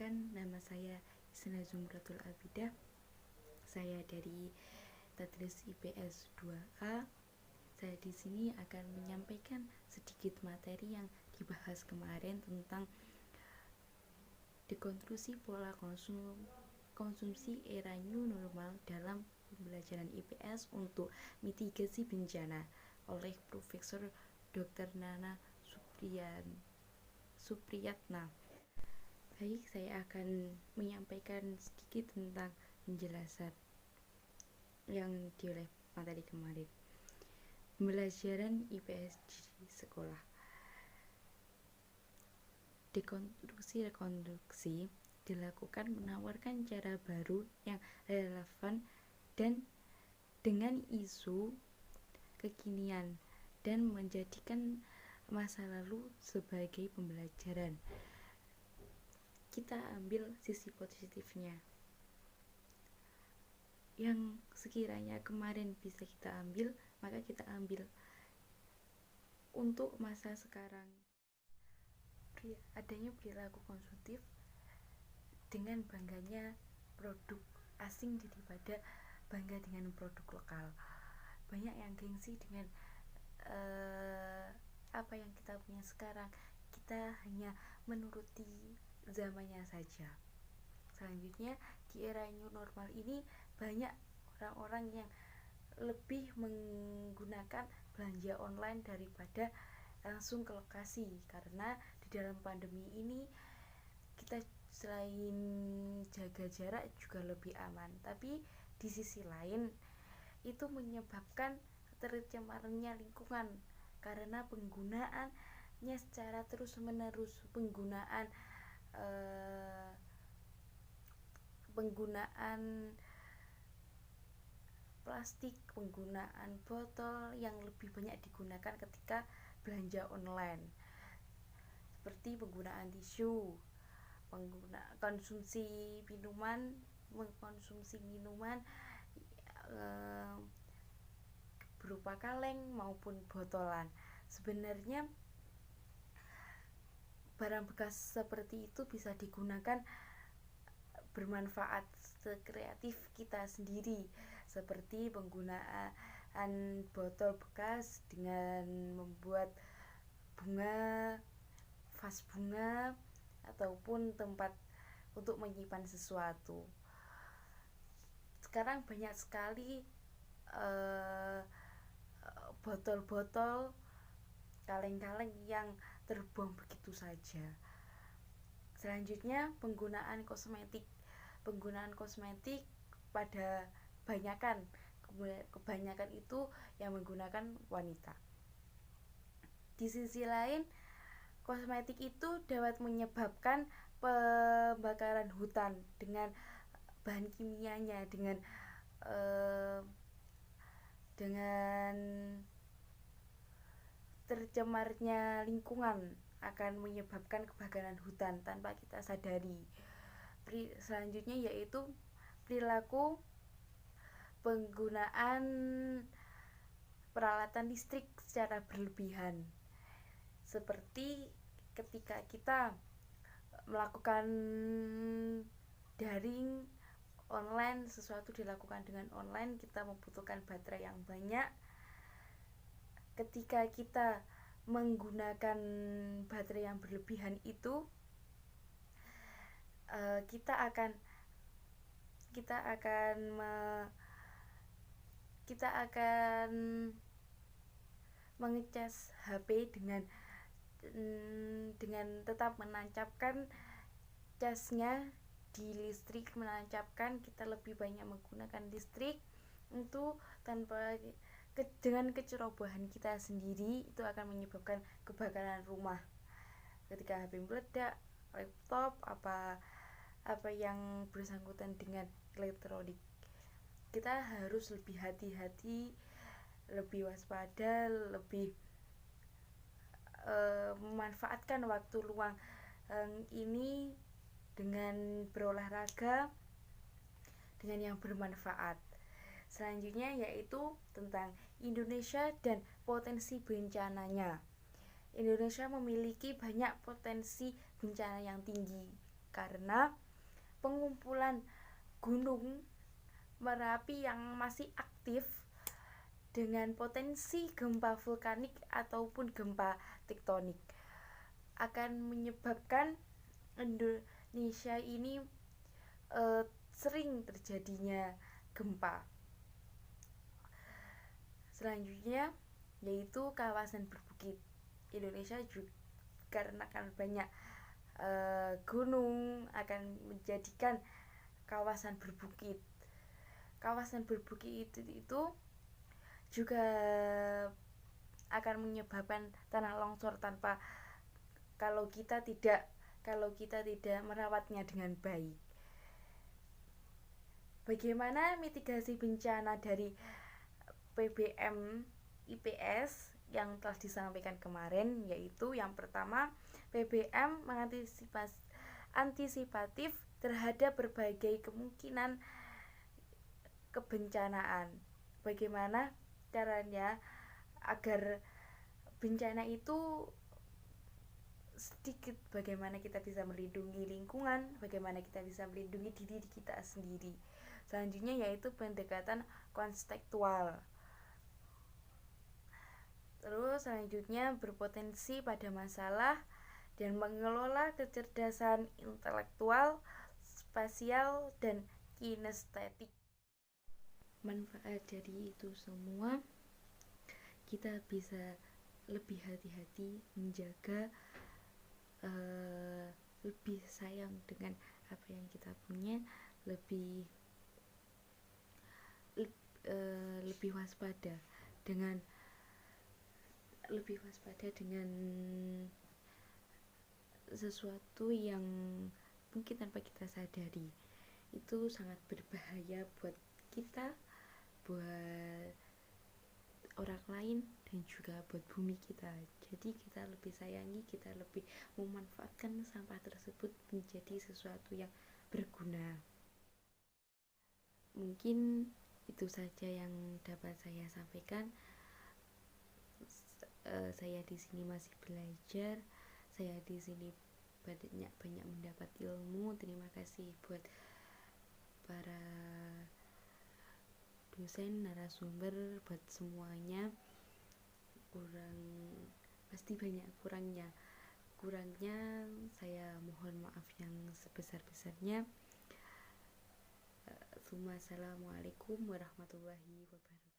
Perkenalkan, nama saya Isna Zumratul Abidah. Saya dari Tadris IPS 2A. Saya di sini akan menyampaikan sedikit materi yang dibahas kemarin tentang dekonstruksi pola konsumsi era new normal dalam pembelajaran IPS untuk mitigasi bencana oleh Profesor Dr. Nana Supriyatna. Baik, saya akan menyampaikan sedikit tentang penjelasan yang oleh materi kemarin. Pembelajaran IPS di sekolah. Dekonstruksi dilakukan menawarkan cara baru yang relevan dan dengan isu kekinian dan menjadikan masa lalu sebagai pembelajaran. Kita ambil sisi positifnya yang sekiranya kemarin bisa kita ambil, maka kita ambil untuk masa sekarang. Adanya perilaku konsumtif dengan bangganya produk asing daripada bangga dengan produk lokal. Banyak yang gengsi dengan apa yang kita punya sekarang. Kita hanya menuruti zamannya saja. Selanjutnya, di era new normal ini banyak orang-orang yang lebih menggunakan belanja online daripada langsung ke lokasi, karena di dalam pandemi ini kita selain jaga jarak juga lebih aman. Tapi di sisi lain itu menyebabkan tercemarnya lingkungan karena penggunaannya secara terus-menerus, penggunaan plastik, penggunaan botol yang lebih banyak digunakan ketika belanja online, seperti penggunaan tisu, mengkonsumsi minuman berupa kaleng maupun botolan. Sebenarnya barang bekas seperti itu bisa digunakan bermanfaat sekreatif kita sendiri, seperti penggunaan botol bekas dengan membuat bunga, vas bunga, ataupun tempat untuk menyimpan sesuatu. Sekarang banyak sekali botol-botol, kaleng-kaleng yang terbuang begitu saja. Selanjutnya, penggunaan kosmetik pada kebanyakan itu yang menggunakan wanita. Di sisi lain, kosmetik itu dapat menyebabkan pembakaran hutan dengan bahan kimianya, dengan tercemarnya lingkungan akan menyebabkan kebakaran hutan tanpa kita sadari. Selanjutnya yaitu perilaku penggunaan peralatan listrik secara berlebihan, seperti ketika kita melakukan daring online, sesuatu dilakukan dengan online, kita membutuhkan baterai yang banyak. Ketika kita menggunakan baterai yang berlebihan itu, kita akan mengecas HP dengan tetap menancapkan casnya di listrik, kita lebih banyak menggunakan listrik itu dengan kecerobohan kita sendiri, itu akan menyebabkan kebakaran rumah. Ketika HP meledak, laptop, apa yang bersangkutan dengan elektronik, kita harus lebih hati-hati, lebih waspada, lebih memanfaatkan waktu luang ini dengan berolahraga dengan yang bermanfaat. Selanjutnya yaitu tentang Indonesia dan potensi bencananya. Indonesia memiliki banyak potensi bencana yang tinggi karena pengumpulan gunung Merapi yang masih aktif dengan potensi gempa vulkanik ataupun gempa tektonik akan menyebabkan Indonesia ini sering terjadinya gempa. Selanjutnya yaitu kawasan berbukit. Indonesia juga karena kan banyak gunung akan menjadikan kawasan berbukit. Kawasan berbukit itu juga akan menyebabkan tanah longsor kalau kita tidak merawatnya dengan baik. Bagaimana mitigasi bencana dari PBM IPS yang telah disampaikan kemarin, yaitu yang pertama, PBM antisipatif terhadap berbagai kemungkinan kebencanaan. Bagaimana caranya agar bencana itu sedikit, bagaimana kita bisa melindungi lingkungan, bagaimana kita bisa melindungi diri kita sendiri. Selanjutnya yaitu pendekatan konstekstual. Terus selanjutnya berpotensi pada masalah dan mengelola kecerdasan intelektual, spasial, dan kinestetik. Manfaat dari itu semua, kita bisa lebih hati-hati menjaga, lebih sayang dengan apa yang kita punya, lebih waspada dengan sesuatu yang mungkin tanpa kita sadari itu sangat berbahaya buat kita, buat orang lain, dan juga buat bumi kita. Jadi kita lebih sayangi, kita lebih memanfaatkan sampah tersebut menjadi sesuatu yang berguna. Mungkin itu saja yang dapat saya sampaikan. Saya di sini masih belajar, saya di sini banyak mendapat ilmu. Terima kasih buat para dosen, narasumber, buat semuanya. Pasti banyak kurangnya, saya mohon maaf yang sebesar-besarnya. Assalamualaikum warahmatullahi wabarakatuh.